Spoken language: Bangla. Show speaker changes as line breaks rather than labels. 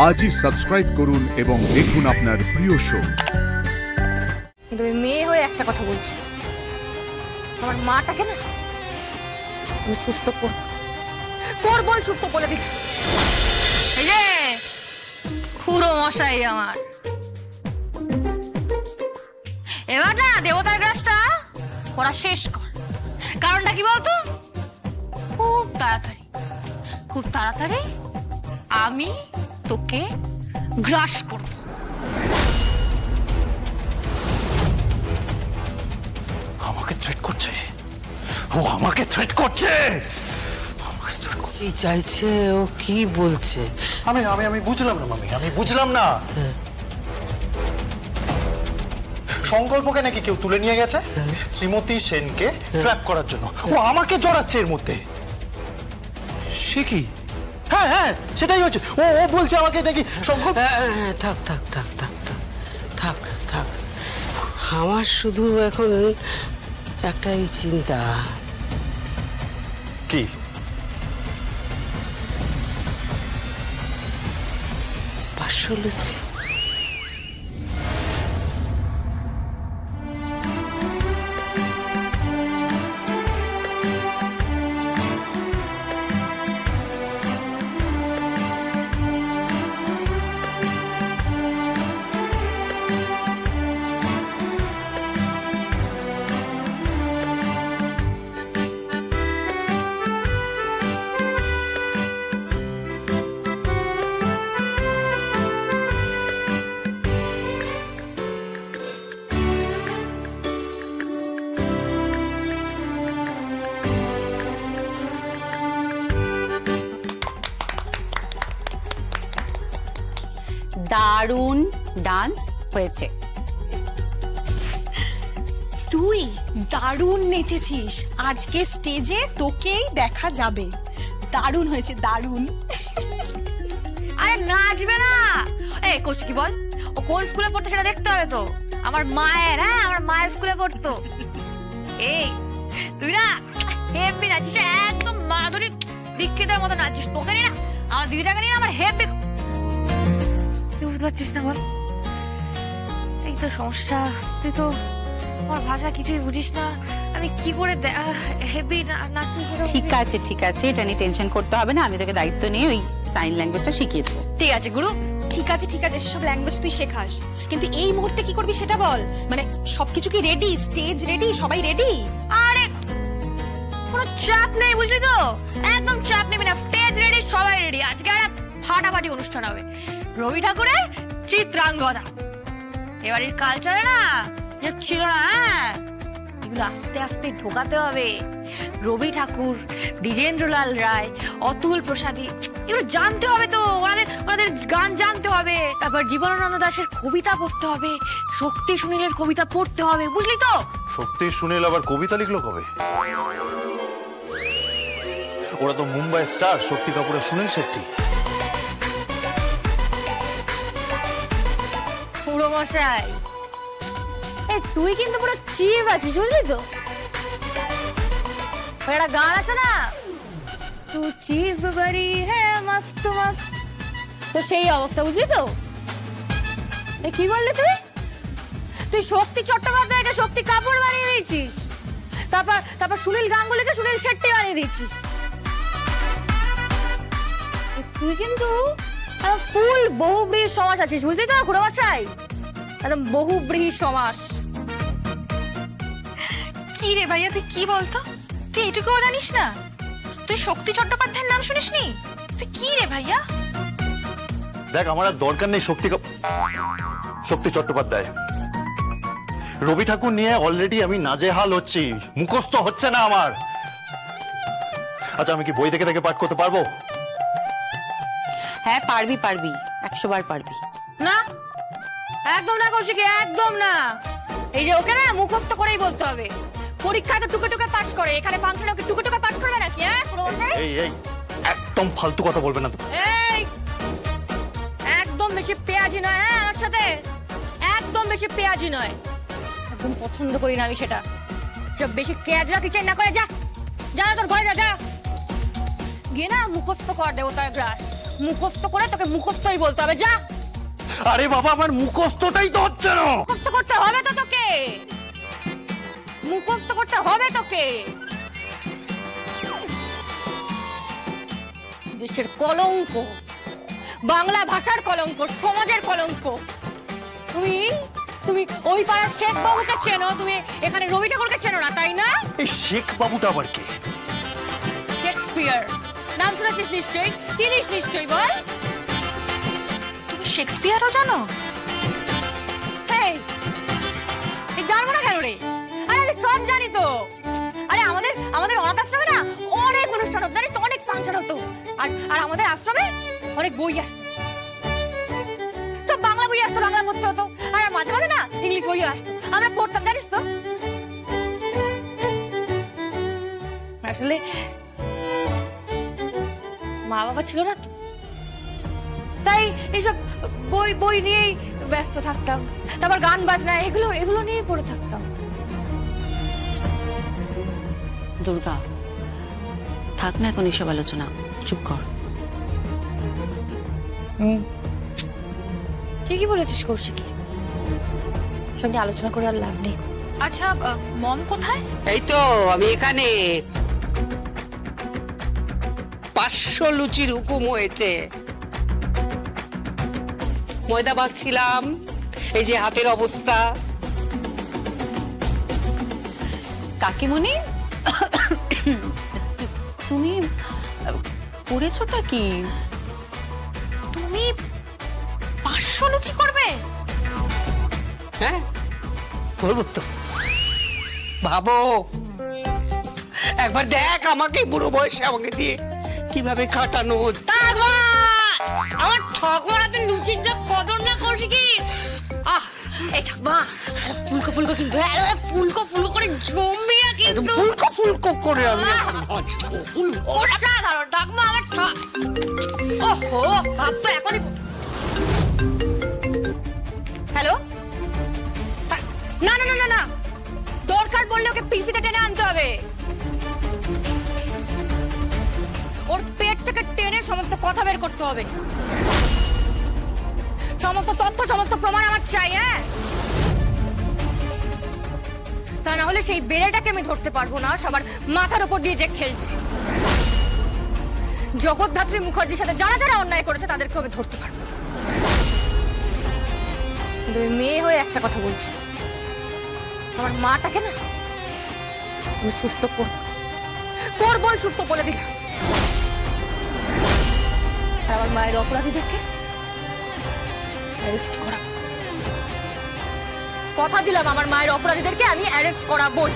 আজই সাবস্ক্রাইব করুন এবং দেখুন আপনার প্রিয় শো।
কিন্তু আমি মেয়ে হয়ে একটা কথা বলছি, আমার মাটাকে না আমি সুস্থ করবই, সুস্থ করে দিই। খুড়ো মশাই আমার এবার না দেবতার গ্রাসটা ওরা শেষ কর। কারণটা কি বলতো? খুব তাড়াতাড়ি আমি তোকে গ্রাস করব।
আমাকে থ্রেট করছে, ও আমাকে থ্রেট করছে।
কি চাইছে, ও কি বলছে?
আমি আমি আমি বুঝলাম না মামি, আমি বুঝলাম না। সংকল্পকে নাকি কেউ তুলে নিয়ে গেছে শ্রীমতী সেনকে ট্র্যাপ করার জন্য। ও আমাকে জড়াচ্ছে এর মধ্যে। সে কি? হ্যাঁ হ্যাঁ সেটাই হচ্ছে। ও ও বলছে আমাকে নাকি সংকল্প।
থাক থাক থাক থাক থাক থাক থাক। আমার শুধু এখন একটাই চিন্তা।
কি?
পাশলুচি।
দারুণ ডান্স হয়েছে।
তুই দারুণ নেচেছিস, আজকে স্টেজে তোকেই দেখা যাবে। দারুণ হয়েছে, দারুণ।
আরে নাচবে না? এই কোচ কি বল, ও কোন স্কুলে পড়তো সেটা দেখতে হবে তো। আমার মায়ের, হ্যাঁ আমার মায়ের স্কুলে পড়তো। এই তুই না হেপি নাচিস, একদম মাধুরী দীক্ষিতের মতো নাচিস। তোকে নিয়ে না, আমার দিদিটাকে নিয়ে আমার হেপি। বুঝতে পারছিস না বল? এই তো সমস্যা, তুই তো আমার ভাষা কিছুই বুঝিস না। আমি কি করে হেভি নাচি?
ঠিক আছে ঠিক আছে, এটা নিয়ে টেনশন করতে হবে না। আমি তোকে দায়িত্ব নিয়ে ওই সাইন ল্যাঙ্গুয়েজটা শিখিয়েছি।
ঠিক আছে গুরু, ঠিক আছে ঠিক আছে, সেসব ল্যাঙ্গুয়েজ তুই শেখাস, কিন্তু এই মুহূর্তে কি করবি সেটা বল। মানে সবকিছু কি রেডি? Stage ready? সবাই রেডি?
আরে কোনো চাপ নেই, বুঝলি তো? একদম চাপ নেবি না, স্টেজ রেডি, সবাই রেডি। আজকে একটা ফাটাফাটি অনুষ্ঠান হবে। রবি ঠাকুরের চিত্রাঙ্গদা। এবারের কালচারে না ছিল না, হ্যাঁ এগুলো আস্তে আস্তে ঢোকাতে হবে। রবি ঠাকুর, দ্বিজেন্দ্রলাল রায়, অতুল প্রসাদী, এগুলো জানতে হবে তো। ওনাদের গান জানতে হবে। তারপর জীবনানন্দ দাশের কবিতা পড়তে হবে, শক্তি সুনীলের কবিতা পড়তে হবে, বুঝলি তো?
শক্তি সুনীল আবার কবিতা লিখলো কবে? ওরা তো মুম্বাই স্টার, শক্তি কাপুরের সুনীল শেট্টি।
পুরো মশাই, এই তুই কিন্তু পুরো চিপ আছিস, বুঝলি তো? একটা গান আছে না, তু চিজ বড়ি হ্যাঁ মস্ত মস্ত, তো সেই অবস্থা, বুঝলি তো? কি বললি তুই? তুই শক্তি চট্টোপাধ্যায়কে শক্তি কাপুর বানিয়ে দিয়েছিস, তারপর সুনীল গাঙ্গুলিকে সুনীল শেট্টি বানিয়ে দিয়েছিস। তুই কিন্তু ফুল বহুব্রীহি সমাস আছিস, বুঝলি তো খুড়ো মশাই? একদম বহুব্রীহি সমাস।
কি রে ভাইয়া, তুই কি বলতো? তুই এটুকুও জানিস না? তুই শক্তি চট্টোপাধ্যায়ের নাম শুনিসনি? তুই কি রে ভাইয়া?
দেখ আমার আর দরকার নেই শক্তি চট্টোপাধ্যায়। রবি ঠাকুর নিয়ে অলরেডি আমি নাজেহাল হচ্ছি, মুখস্থ হচ্ছে না আমার। আচ্ছা আমি কি বই দেখে দেখে পাঠ করতে পারবো?
হ্যাঁ পারবি পারবি, 100 বার পারবি।
না একদম না কৌশিক, একদম না। এই যে ওকে না মুখস্থ করেই বলতে হবে। পরীক্ষায় তো টুকে টুকে পাস করে, এখানে ফাংশনে ওকে টুকে টুকে পাস করবে নাকি? হ্যাঁ
এই এই একদম ফালতু কথা বলবে না।
এই একদম বেশি পেঁয়াজি নয়, হ্যাঁ আমার সাথে একদম বেশি পেঁয়াজি নয়। একদম পছন্দ করি না আমি সেটা। সব বেশি পেঁয়াজরা কিছু না করে, যা যা তোর ঘরে যা, যা গিয়ে না মুখস্থ কর দেবতার গ্রাস। মুখস্থ করে তোকে মুখস্থই বলতে হবে, যা।
আরে বাবা, আমার মুখস্থটাই তো হচ্ছে না।
মুখস্থ করতে হবে তো তোকে, মুখস্থ করতে হবে তোকে। দেশের কলঙ্ক, বাংলা ভাষার কলঙ্ক, সমাজের কলঙ্ক। তুমি তুমি ওই পাড়ার শেখ বাবুকে চেনো, তুমি এখানে রবি ঠাকুরকে চেনো না, তাই না?
এই শেখ বাবুটা আবার কে?
শেক্সপিয়ার নাম শুনেছিস নিশ্চয়ই, চিনিস নিশ্চয়ই, বল।
তুমি শেক্সপিয়ারও জানো?
হেই, জানবো না কেন রে? আরে আমি সব জানি তো। আরে আমাদের অনাথ আশ্রমে না অনেক অনুষ্ঠান হতো, জানিস তো, অনেক ফাংশন হতো। আর আমাদের আশ্রমে অনেক বই আসতো, সব বাংলা বই আসতো, বাংলা পড়তে হতো। আর মাঝে মাঝে না ইংলিশ বইও আসতো, আমরা পড়তাম, জানিস তো। আসলে মা বাবা ছিল না তো, তাই এইসব বই বই নিয়েই ব্যস্ত থাকতাম। তারপর গান বাজনা এগুলো নিয়েই পড়ে থাকতাম।
দুর্গা, থাক না এখন এসব আলোচনা, চুপ কর।
ঠিকই বলেছিস কৌশিকী, সব নিয়ে আলোচনা করে আর লাভ নেই।
আচ্ছা, মম কোথায়?
এই তো আমি এখানে। 500 লুচির হুকুম হয়েছে। ময়দা মাখছিলাম, এই যে হাতের অবস্থা।
কাকিমণি, তুমি করেছোটা কি?
তুমি 500 লুচি করবে?
হ্যাঁ, করবো তো। ভাবো একবার, দেখ আমাকে বুড়ো বয়সে আমাকে দিয়ে কিভাবে কাটানো হচ্ছে।
আমার ঠাকুর হাতে লুচির যা কদর না কৌশিকী। এই ঠাকুমা ফুলকো ফুলকো, কিন্তু ফুলকো ফুলকো করে জমিয়া, কিন্তু
ফুলকো ফুলকো করে আমি
অসাধারণ ঠাকুমা আমার। ওহো, ভাব তো এখনই। হ্যালো, না না না না না, দরকার পড়লে ওকে পিসিতে টেনে আনতে হবে। ওর পেট থেকে টেনে সমস্ত কথা বের করতে হবে, সমস্ত তথ্য, সমস্ত প্রমাণ আমার চাই। হ্যাঁ, তা না হলে সেই বেড়েটাকে আমি ধরতে পারবো না, সবার মাথার উপর দিয়ে যে খেলছে। জগদ্ধাত্রী মুখার্জির সাথে যারা যারা অন্যায় করেছে তাদেরকে আমি ধরতে পারবো। কিন্তু মেয়ে হয়ে একটা কথা বলছি, আমার মাটাকে না আমি সুস্থ করবো, সুস্থ বলে দিলাম। আর আমার মায়ের অপরাধীদেরকে অ্যারেস্ট করাবো, কথা দিলাম। আমার মায়ের অপরাধীদেরকে আমি অ্যারেস্ট করাবোই।